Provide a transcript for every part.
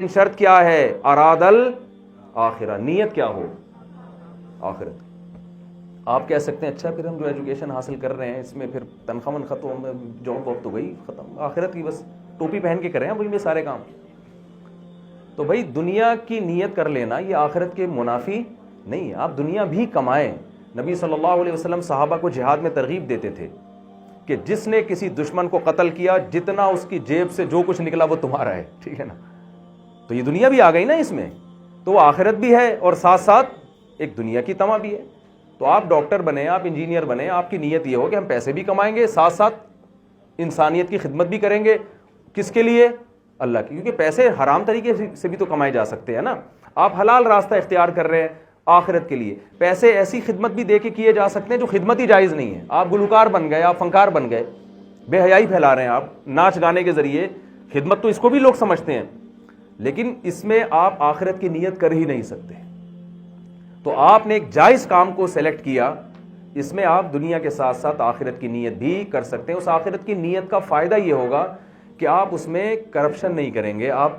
شرط کیا ہے؟ اراد الآخرہ، نیت کیا ہو؟ آخرت۔ آپ کہہ سکتے ہیں اچھا پھر ہم جو ایجوکیشن حاصل کر رہے ہیں اس میں پھر تنخواہ ختم، جاب واب تو گئی ختم، آخرت کی بس ٹوپی پہن کے کریں وہی میں سارے کام۔ تو بھائی دنیا کی نیت کر لینا یہ آخرت کے منافی نہیں ہے، آپ دنیا بھی کمائیں۔ نبی صلی اللہ علیہ وسلم صحابہ کو جہاد میں ترغیب دیتے تھے کہ جس نے کسی دشمن کو قتل کیا جتنا اس کی جیب سے جو کچھ نکلا وہ تمہارا ہے، ٹھیک ہے نا؟ تو یہ دنیا بھی آ گئی نا اس میں، تو وہ آخرت بھی ہے اور ساتھ ساتھ ایک دنیا کی تما بھی ہے۔ تو آپ ڈاکٹر بنیں، آپ انجینئر بنیں، آپ کی نیت یہ ہو کہ ہم پیسے بھی کمائیں گے، ساتھ ساتھ انسانیت کی خدمت بھی کریں گے۔ کس کے لیے؟ اللہ کی، کیونکہ پیسے حرام طریقے سے بھی تو کمائے جا سکتے ہیں نا، آپ حلال راستہ اختیار کر رہے ہیں آخرت کے لیے۔ پیسے ایسی خدمت بھی دے کے کیے جا سکتے ہیں جو خدمت ہی جائز نہیں ہے، آپ گلوکار بن گئے، آپ فنکار بن گئے، بے حیائی پھیلا رہے ہیں آپ ناچ گانے کے ذریعے، خدمت تو اس کو بھی لوگ سمجھتے ہیں، لیکن اس میں آپ آخرت کی نیت کر ہی نہیں سکتے۔ تو آپ نے ایک جائز کام کو سیلیکٹ کیا، اس میں آپ دنیا کے ساتھ ساتھ آخرت کی نیت بھی کر سکتے ہیں۔ اس آخرت کی نیت کا فائدہ یہ ہوگا کہ آپ اس میں کرپشن نہیں کریں گے۔ آپ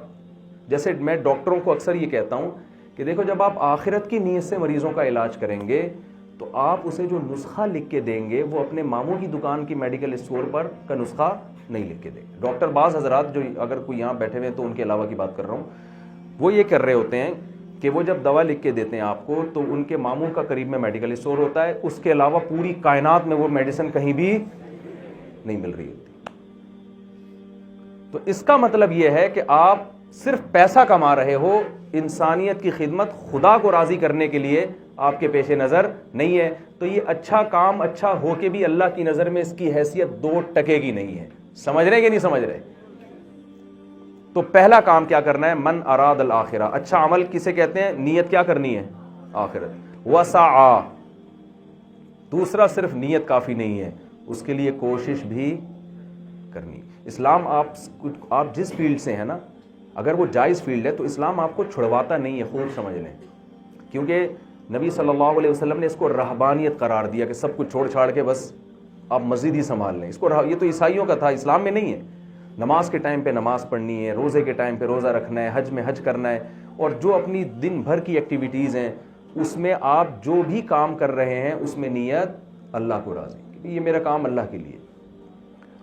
جیسے میں ڈاکٹروں کو اکثر یہ کہتا ہوں کہ دیکھو جب آپ آخرت کی نیت سے مریضوں کا علاج کریں گے تو آپ اسے جو نسخہ لکھ کے دیں گے وہ اپنے ماموں کی دکان کی میڈیکل اسٹور پر کا نسخہ نہیں لکھ کے دیں گے۔ ڈاکٹر بعض حضرات جو اگر کوئی یہاں بیٹھے ہوئے تو ان کے علاوہ کی بات کر رہا ہوں، وہ یہ کر رہے ہوتے ہیں کہ وہ جب دوا لکھ کے دیتے ہیں آپ کو تو ان کے ماموں کا قریب میں میڈیکل اسٹور ہوتا ہے، اس کے علاوہ پوری کائنات میں وہ میڈیسن کہیں بھی نہیں مل رہی ہوتی۔ تو اس کا مطلب یہ ہے کہ آپ صرف پیسہ کما رہے ہو، انسانیت کی خدمت خدا کو راضی کرنے کے لیے آپ کے پیش نظر نہیں ہے، تو یہ اچھا کام اچھا ہو کے بھی اللہ کی نظر میں اس کی حیثیت 2 ٹکے کی نہیں ہے۔ سمجھ رہے کہ نہیں سمجھ رہے؟ تو پہلا کام کیا کرنا ہے؟ من اراد الآخرہ، اچھا عمل کسے کہتے ہیں؟ نیت کیا کرنی ہے؟ آخرت۔ وسعی، دوسرا صرف نیت کافی نہیں ہے، اس کے لیے کوشش بھی کرنی۔ اسلام آپ جس فیلڈ سے ہیں نا، اگر وہ جائز فیلڈ ہے تو اسلام آپ کو چھڑواتا نہیں ہے، خوب سمجھ لیں، کیونکہ نبی صلی اللہ علیہ وسلم نے اس کو رہبانیت قرار دیا کہ سب کچھ چھوڑ چھاڑ کے بس آپ مسجد ہی سنبھال لیں۔ اس کو یہ تو عیسائیوں کا تھا، اسلام میں نہیں ہے۔ نماز کے ٹائم پہ نماز پڑھنی ہے، روزے کے ٹائم پہ روزہ رکھنا ہے، حج میں حج کرنا ہے، اور جو اپنی دن بھر کی ایکٹیویٹیز ہیں اس میں آپ جو بھی کام کر رہے ہیں اس میں نیت اللہ کو راضی، کہ یہ میرا کام اللہ کے لیے۔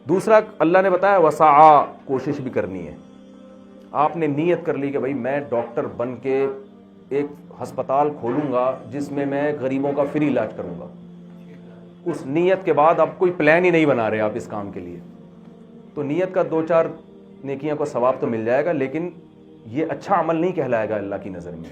دوسرا اللہ نے بتایا وسعی، کوشش بھی کرنی ہے۔ آپ نے نیت کر لی کہ بھائی میں ڈاکٹر بن کے ایک ہسپتال کھولوں گا جس میں میں غریبوں کا فری علاج کروں گا، اس نیت کے بعد اب کوئی پلان ہی نہیں بنا رہے آپ اس کام کے لیے، تو نیت کا 2-4 نیکیاں کو ثواب تو مل جائے گا، لیکن یہ اچھا عمل نہیں کہلائے گا اللہ کی نظر میں۔